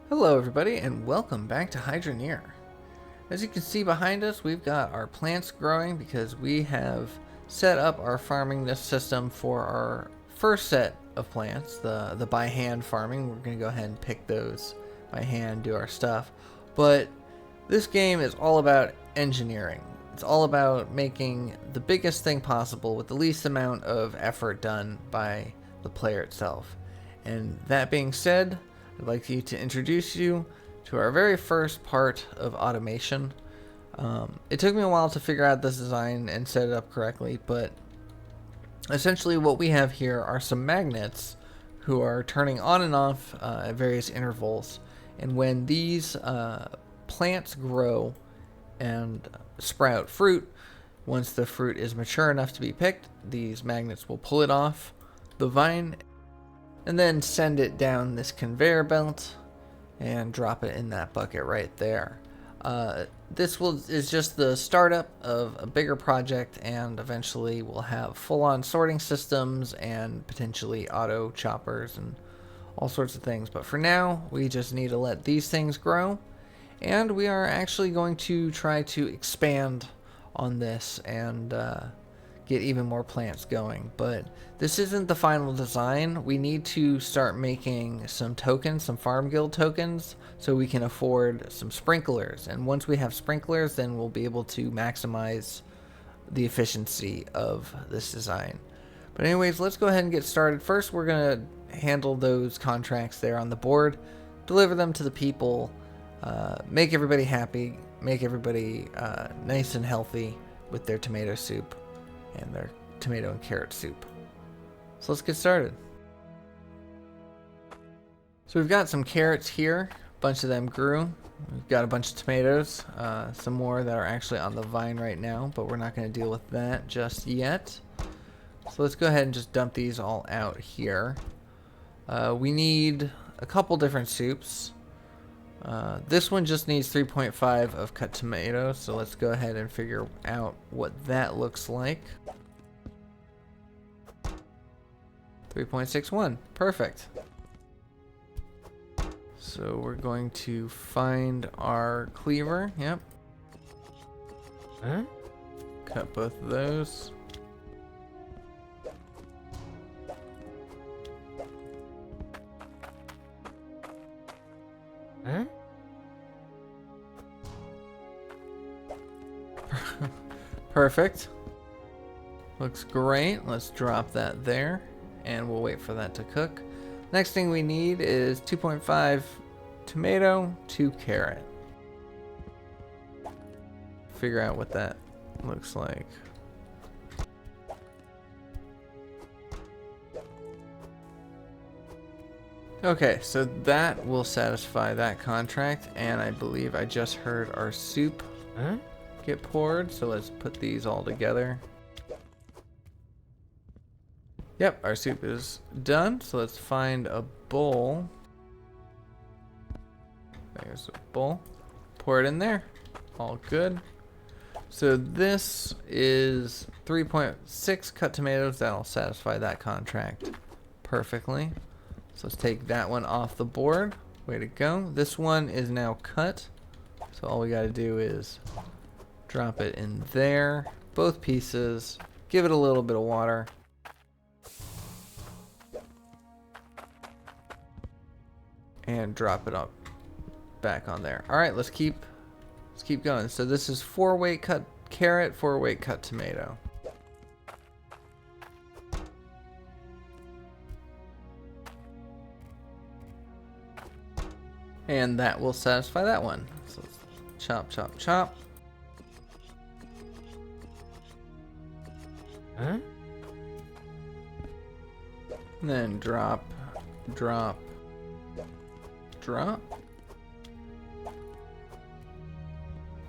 Hello everybody and welcome back to Hydroneer. As you can see behind us, we've got our plants growing because we have set up our farming system for our first set of plants, the by hand farming. We're going to go ahead and pick those by hand, do our stuff. But this game is all about engineering. It's all about making the biggest thing possible with the least amount of effort done by the player itself. And that being said, I'd like to introduce you to our very first part of automation. It took me a while to figure out this design and set it up correctly, but essentially what we have here are some magnets who are turning on and off at various intervals. And when these plants grow and sprout fruit, once the fruit is mature enough to be picked, these magnets will pull it off the vine and then send it down this conveyor belt and drop it in that bucket right there. This is just the startup of a bigger project, and eventually we'll have full-on sorting systems and potentially auto choppers and all sorts of things. But for now, we just need to let these things grow, and we are actually going to try to expand on this and get even more plants going. But this isn't the final design. We need to start making some tokens, some farm guild tokens, so we can afford some sprinklers. And once we have sprinklers, then we'll be able to maximize the efficiency of this design. But anyways, let's go ahead and get started. First, we're gonna handle those contracts there on the board, deliver them to the people, make everybody happy, make everybody nice and healthy with their tomato soup and their tomato and carrot soup. So let's get started. So we've got some carrots here. A bunch of them grew. We've got a bunch of tomatoes. Some more that are actually on the vine right now, but we're not going to deal with that just yet. So let's go ahead and just dump these all out here. We need a couple different soups. This one just needs 3.5 of cut tomatoes, so let's go ahead and figure out what that looks like. 3.61, perfect. So we're going to find our cleaver, yep. Cut both of those. Perfect. Looks great. Let's drop that there and we'll wait for that to cook. Next thing we need is 2.5 tomato, 2 carrot. Figure out what that looks like. Okay, so that will satisfy that contract, and I believe I just heard our soup get poured, so let's put these all together. Yep, our soup is done, so let's find a bowl. There's a bowl. Pour it in there. All good. So this is 3.6 cut tomatoes. That'll satisfy that contract perfectly. So let's take that one off the board. Way to go. This one is now cut. So all we got to do is drop it in there. Both pieces. Give it a little bit of water. And drop it up back on there. All right, let's keep going. So this is 4-weight cut carrot, 4-weight cut tomato. And that will satisfy that one. So let's chop, chop, chop. And then drop, drop, drop.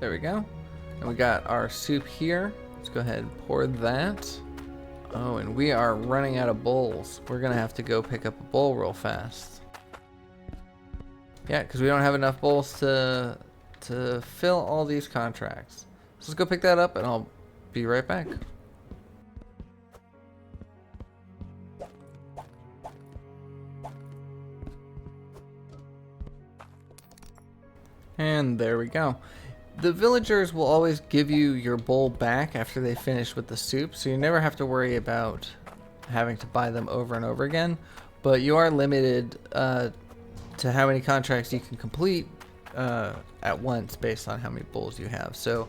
There we go. And we got our soup here. Let's go ahead and pour that. Oh, and we are running out of bowls. We're gonna have to go pick up a bowl real fast. Yeah, because we don't have enough bowls to fill all these contracts. So let's go pick that up and I'll be right back. And there we go. The villagers will always give you your bowl back after they finish with the soup, so you never have to worry about having to buy them over and over again. But you are limited to how many contracts you can complete at once based on how many bowls you have. So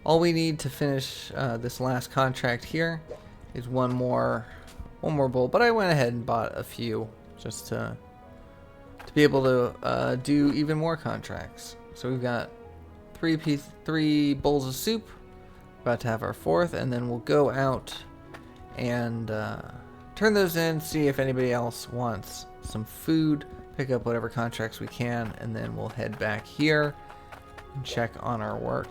all we need to finish this last contract here is one more bowl. But I went ahead and bought a few just to be able to do even more contracts. So we've got three bowls of soup, about to have our fourth, and then we'll go out and turn those in, see if anybody else wants some food, pick up whatever contracts we can, and then we'll head back here and check on our work.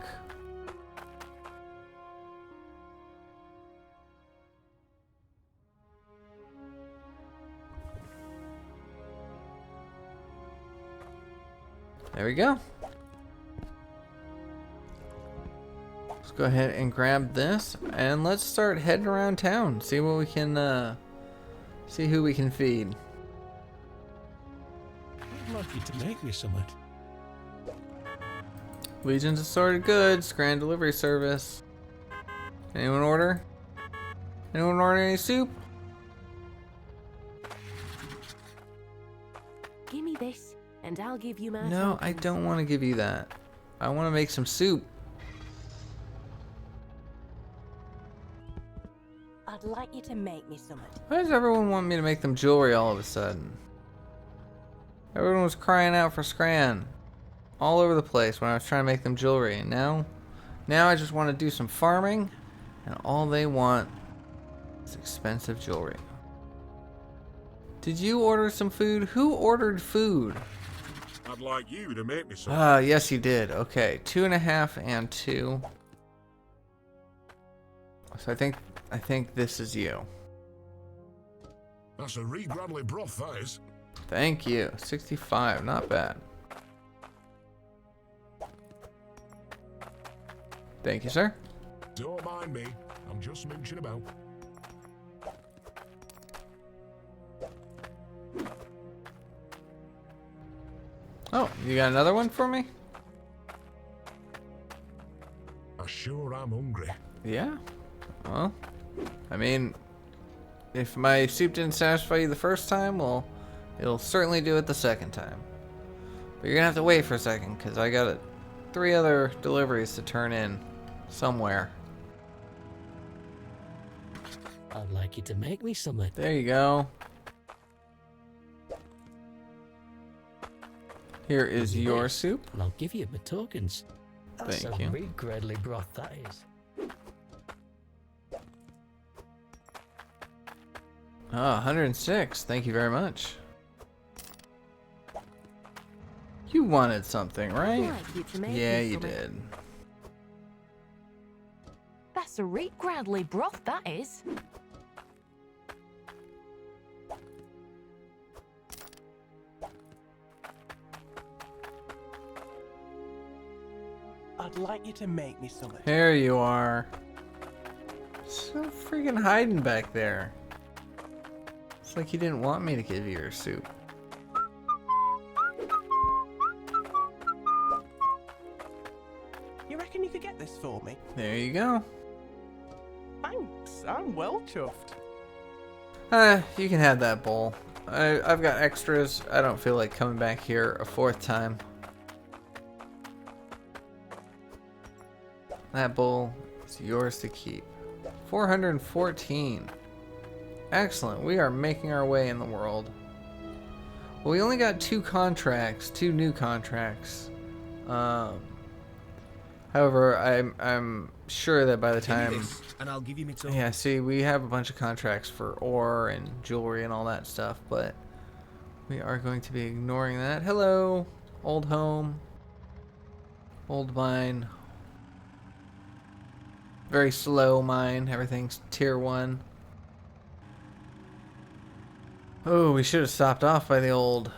There we go. Let's go ahead and grab this and let's start heading around town. See what we can, see who we can feed. I'd like you to make me something. Legion's assorted goods, Scran Delivery Service. Anyone order? Anyone order any soup? Give me this, and I'll give you my No, I don't want to give you that. I want to make some soup. I'd like you to make me something. Why does everyone want me to make them jewelry all of a sudden? Everyone was crying out for Scran all over the place when I was trying to make them jewelry, and now I just want to do some farming, and all they want is expensive jewelry. Did you order some food? Who ordered food? I'd like you to make me some. Yes you did. Okay, 2.5 and 2. So I think this is you. That's a re-Bradley broth, that is. Thank you. 65, not bad. Thank you, sir. Don't mind me. I'm just mooching about. Oh, you got another one for me? I sure am hungry. Yeah. Well, I mean, if my soup didn't satisfy you the first time, well, it'll certainly do it the second time. But you're gonna have to wait for a second, because I got 3 other deliveries to turn in somewhere. I'd like you to make me something. There you go. Here is your soup. And I'll give you my tokens. That's Thank a you. re-Gradley broth, that is. Oh, 106. Thank you very much. You wanted something, right? I'd like you to make Yeah, me you something. did. That's a re-Gradley broth, that is. I'd like you to make me something. Here you are. So freaking hiding back there. It's like you didn't want me to give you your soup. You reckon you could get this for me? There you go. Thanks, I'm well chuffed. You can have that bowl. I've got extras. I don't feel like coming back here a 4th time. That bowl is yours to keep. 414. Excellent. We are making our way in the world. Well, we only got 2 new contracts. However, I'm sure that by the time, and I'll give you my token. yeah, see, we have a bunch of contracts for ore and jewelry and all that stuff, but we are going to be ignoring that. Hello, old home, old mine. Very slow mine. Everything's tier 1. Oh, we should have stopped off by the old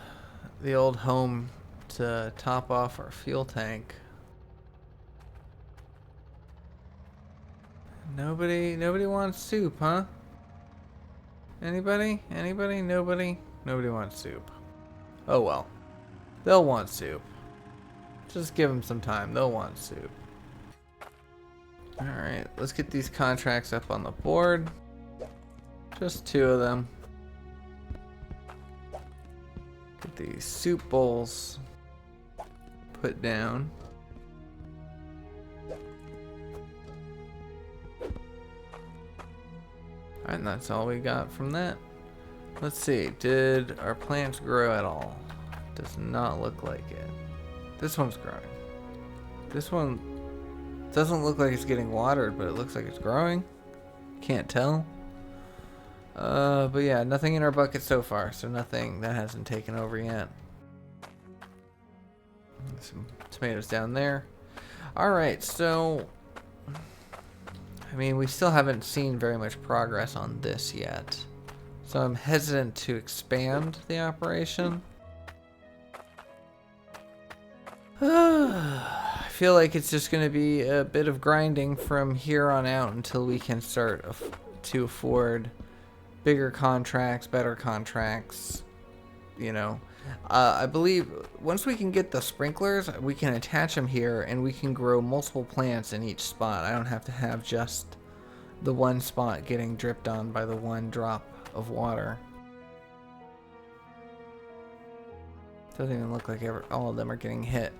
home to top off our fuel tank. Nobody wants soup, huh? Anybody? Nobody wants soup. Oh well. They'll want soup. Just give them some time. They'll want soup. Alright, let's get these contracts up on the board. Just 2 of them. Get these soup bowls put down. Alright, and that's all we got from that. Let's see, did our plants grow at all? Does not look like it. This one's growing. This one doesn't look like it's getting watered, but it looks like it's growing. Can't tell. But yeah, nothing in our bucket so far, so nothing that hasn't taken over yet. Some tomatoes down there. Alright, so I mean, we still haven't seen very much progress on this yet. So I'm hesitant to expand the operation. I feel like it's just going to be a bit of grinding from here on out until we can start to afford bigger contracts, better contracts, you know. I believe once we can get the sprinklers, we can attach them here and we can grow multiple plants in each spot. I don't have to have just the one spot getting dripped on by the one drop of water. Doesn't even look like all of them are getting hit.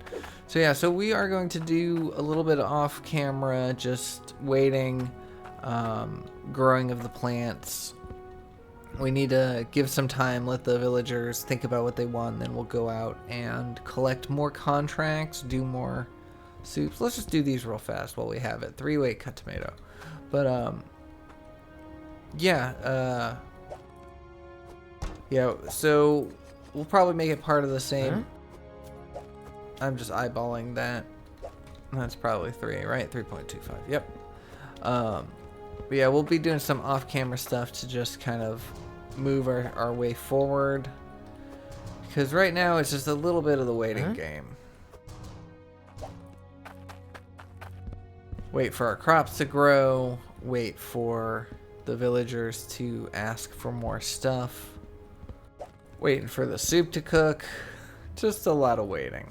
So yeah, so we are going to do a little bit off camera, just waiting, growing of the plants. We need to give some time, let the villagers think about what they want, then we'll go out and collect more contracts, do more soups. Let's just do these real fast while we have it. 3-way cut tomato. But yeah, so we'll probably make it part of the same. I'm just eyeballing that. That's probably 3, right? 3.25. Yep. But yeah, we'll be doing some off-camera stuff to just kind of move our way forward, because right now it's just a little bit of the waiting game. Wait for our crops to grow, wait for the villagers to ask for more stuff, waiting for the soup to cook. Just a lot of waiting.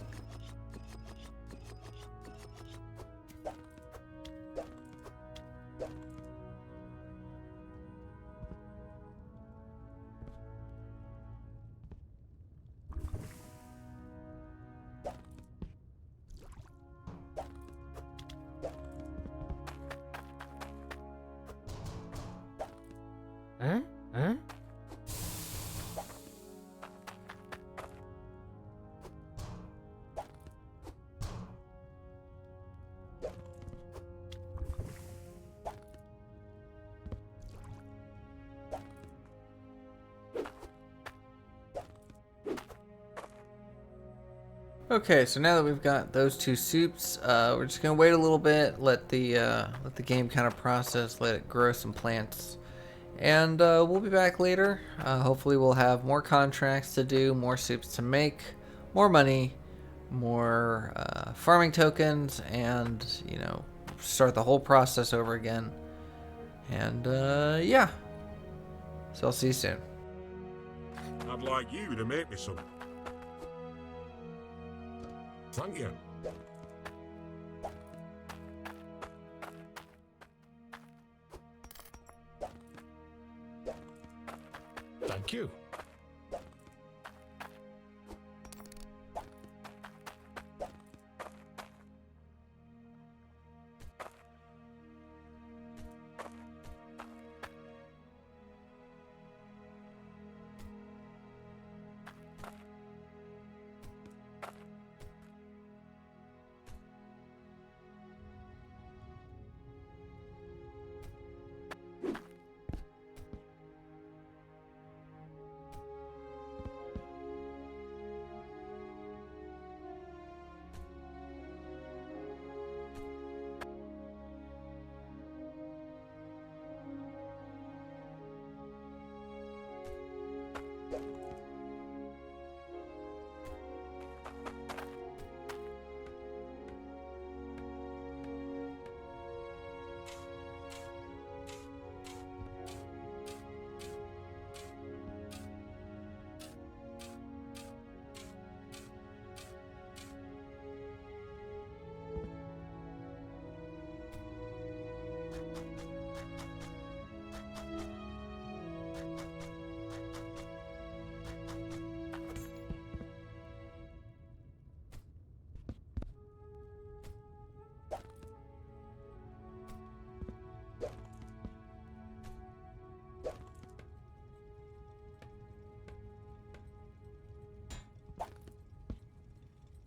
Okay, so now that we've got those 2 soups, we're just gonna wait a little bit, let the game kind of process, let it grow some plants, and we'll be back later. Hopefully, we'll have more contracts to do, more soups to make, more money, more farming tokens, and you know, start the whole process over again. And yeah, so I'll see you soon. I'd like you to make me some. Thank you. Thank you.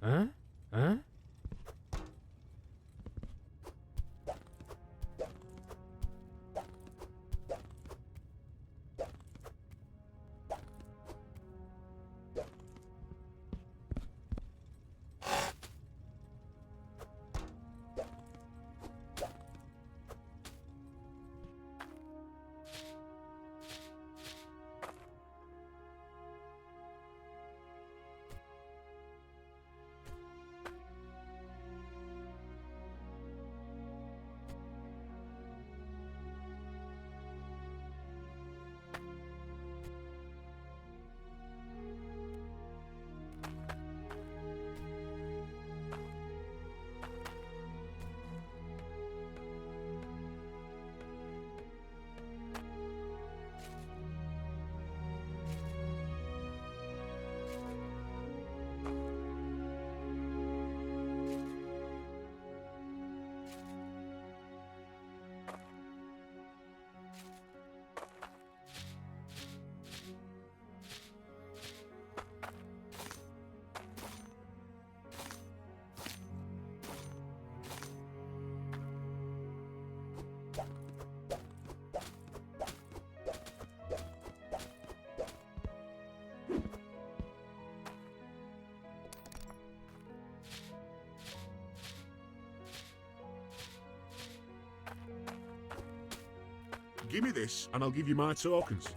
Huh? Huh? Give me this, and I'll give you my tokens.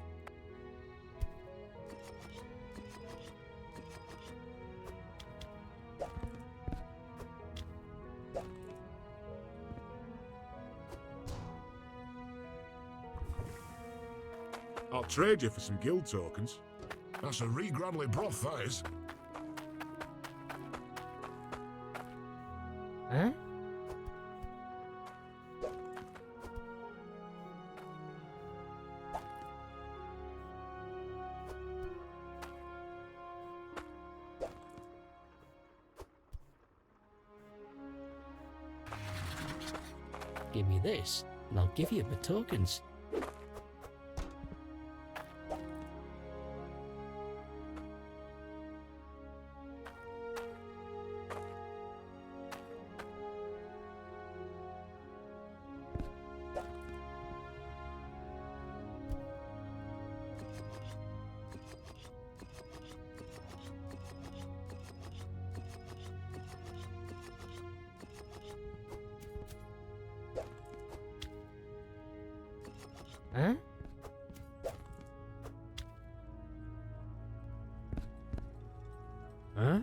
I'll trade you for some guild tokens. That's a re-Gradley broth, that is. Huh? Give me this, and I'll give you my tokens. Huh? Huh?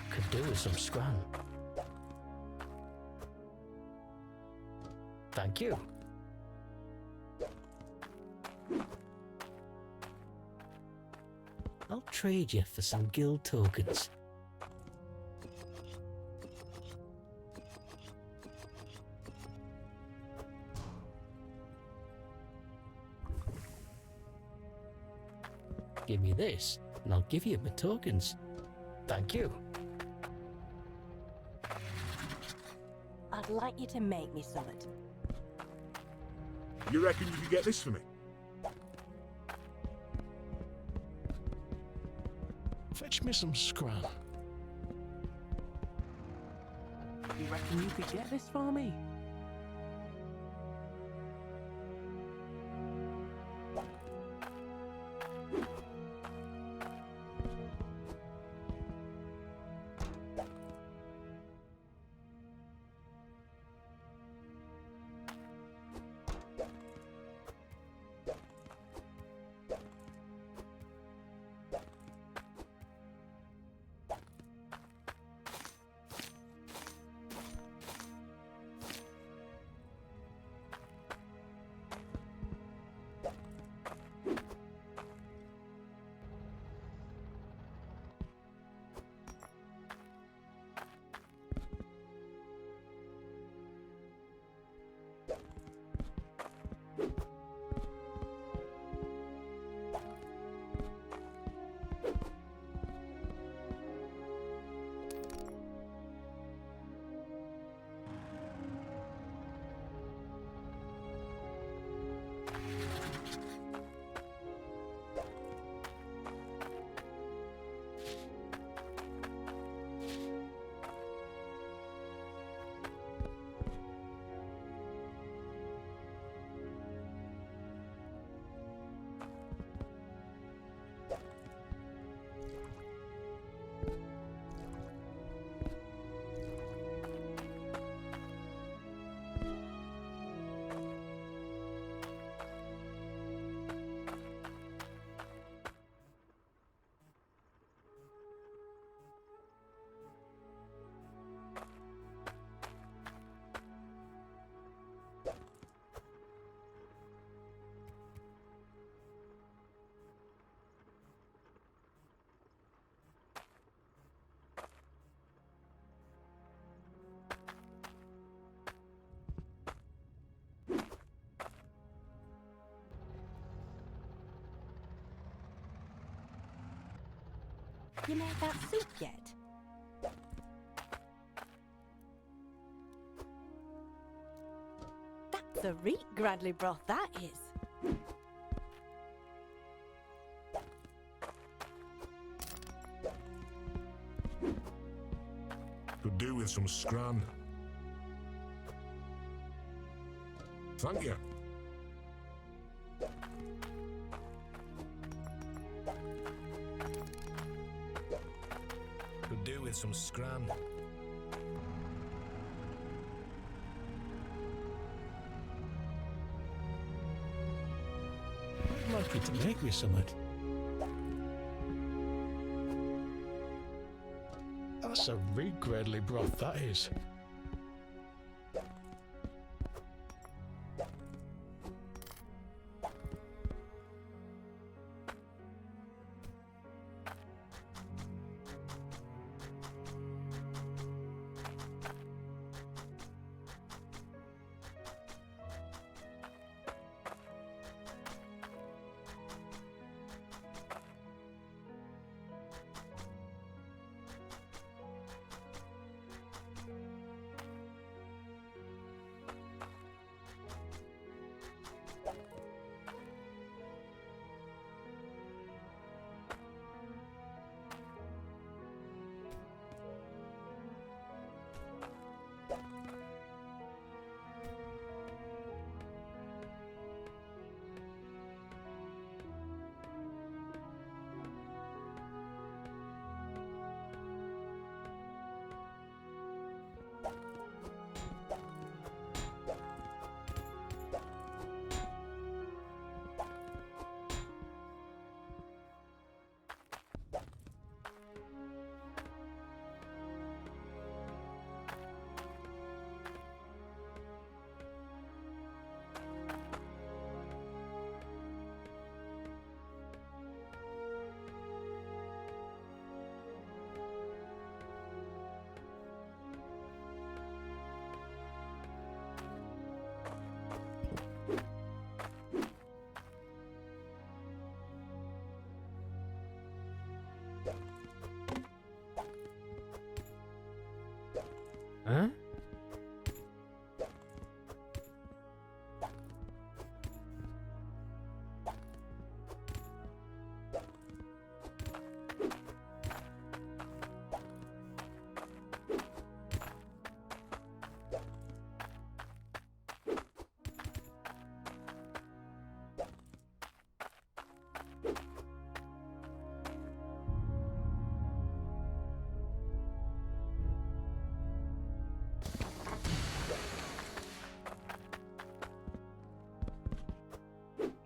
Could do with some scran. Thank you. I'll trade you for some guild tokens. Give me this, and I'll give you my tokens. Thank you. I'd like you to make me something. You reckon you could get this for me? Fetch me some scran. You reckon you could get this for me? You made that soup yet? That's a reek Gradley broth, that is. Could do with some scran. Thank you. Could do with some scran. I'd like you to make me something. That's a regretly broth, that is. Huh?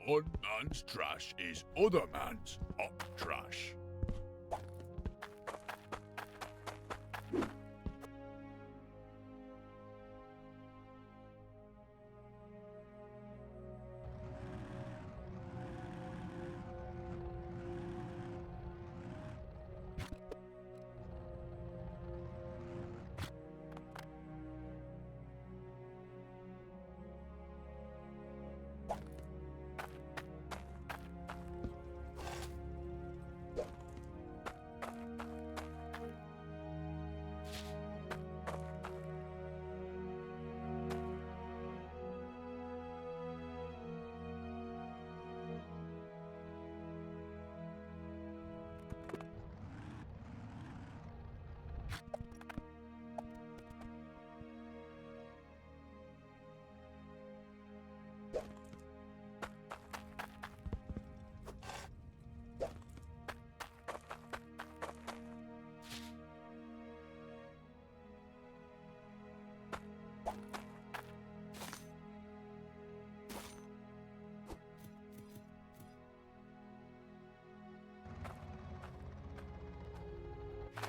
One man's trash is other man's up trash.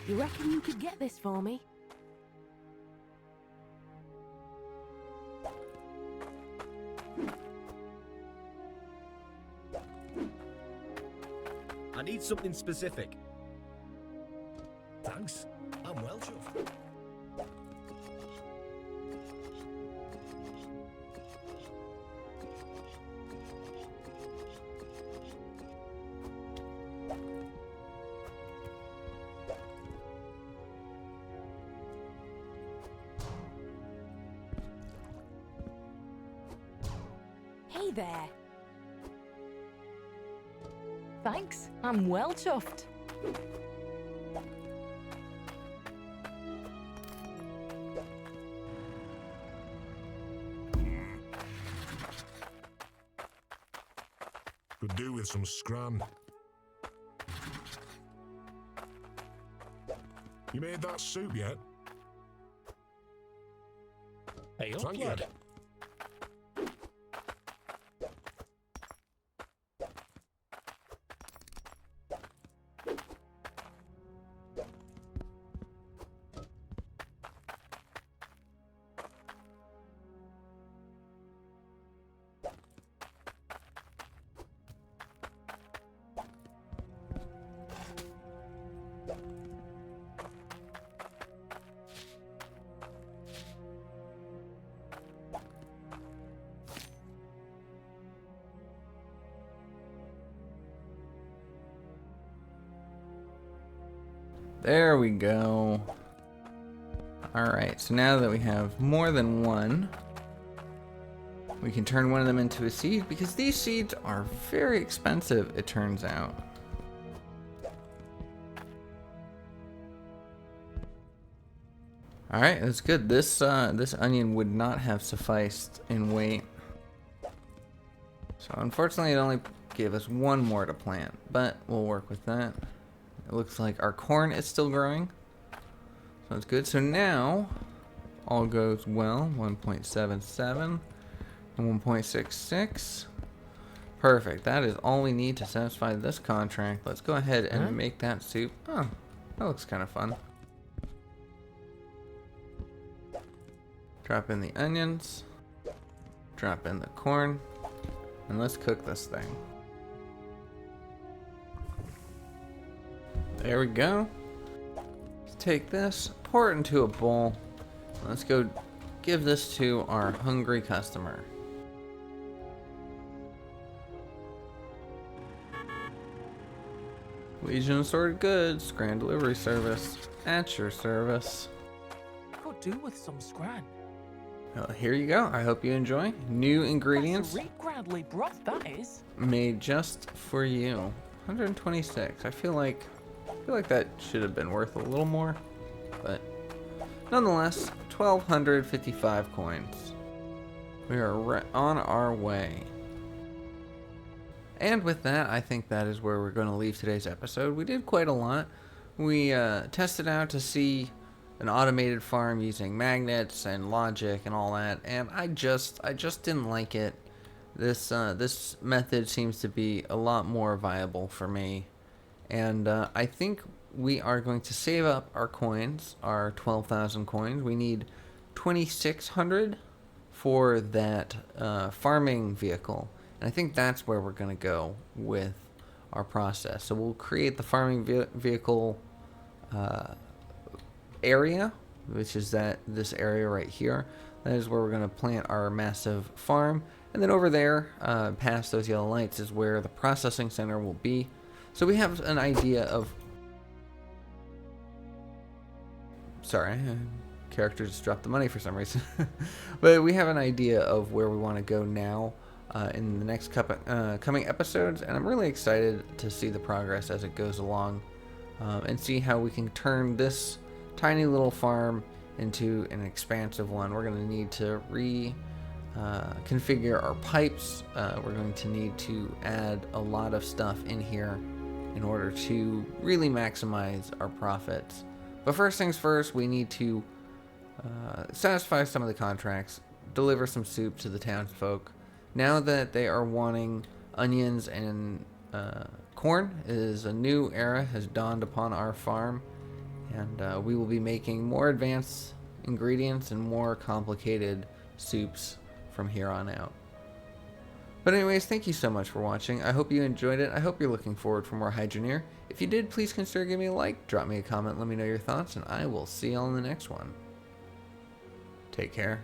You reckon you could get this for me? I need something specific. Thanks. I'm well chuffed. Hey there. Thanks, I'm well chuffed. Could do with some scran. You made that soup yet? Hey up, Thank you. lad. There we go. Alright, so now that we have more than one, we can turn one of them into a seed, because these seeds are very expensive, it turns out. Alright, that's good. This onion would not have sufficed in weight. So unfortunately it only gave us one more to plant, but we'll work with that. It looks like our corn is still growing. So that's good. So now, all goes well. 1.77 and 1.66. Perfect. That is all we need to satisfy this contract. Let's go ahead and make that soup. Oh, that looks kind of fun. Drop in the onions. Drop in the corn. And let's cook this thing. There we go. Let's take this, pour it into a bowl. Let's go give this to our hungry customer. Legion Assorted Goods, Scran Delivery Service, at your service. Could do with some scran. Well, here you go. I hope you enjoy. New ingredients That's a real grandly broth, that is. made just for you. 126. I feel like that should have been worth a little more, but nonetheless, 1,255 coins. We are on our way. And with that, I think that is where we're going to leave today's episode. We did quite a lot. We tested out to see an automated farm using magnets and logic and all that, and I just didn't like it. This method seems to be a lot more viable for me. And I think we are going to save up our coins, our 12,000 coins. We need 2,600 for that farming vehicle. And I think that's where we're going to go with our process. So we'll create the farming vehicle area, which is this area right here. That is where we're going to plant our massive farm. And then over there, past those yellow lights, is where the processing center will be. So we have an idea of... Sorry, character just dropped the money for some reason. But we have an idea of where we want to go now in the next coming episodes. And I'm really excited to see the progress as it goes along. And see how we can turn this tiny little farm into an expansive one. We're going to need to configure our pipes. We're going to need to add a lot of stuff in here in order to really maximize our profits. But first things first, we need to satisfy some of the contracts, deliver some soup to the townsfolk. Now that they are wanting onions and corn, a new era has dawned upon our farm, and we will be making more advanced ingredients and more complicated soups from here on out. But anyways, thank you so much for watching. I hope you enjoyed it. I hope you're looking forward for more Hydroneer. If you did, please consider giving me a like, drop me a comment, let me know your thoughts, and I will see you all in the next one. Take care.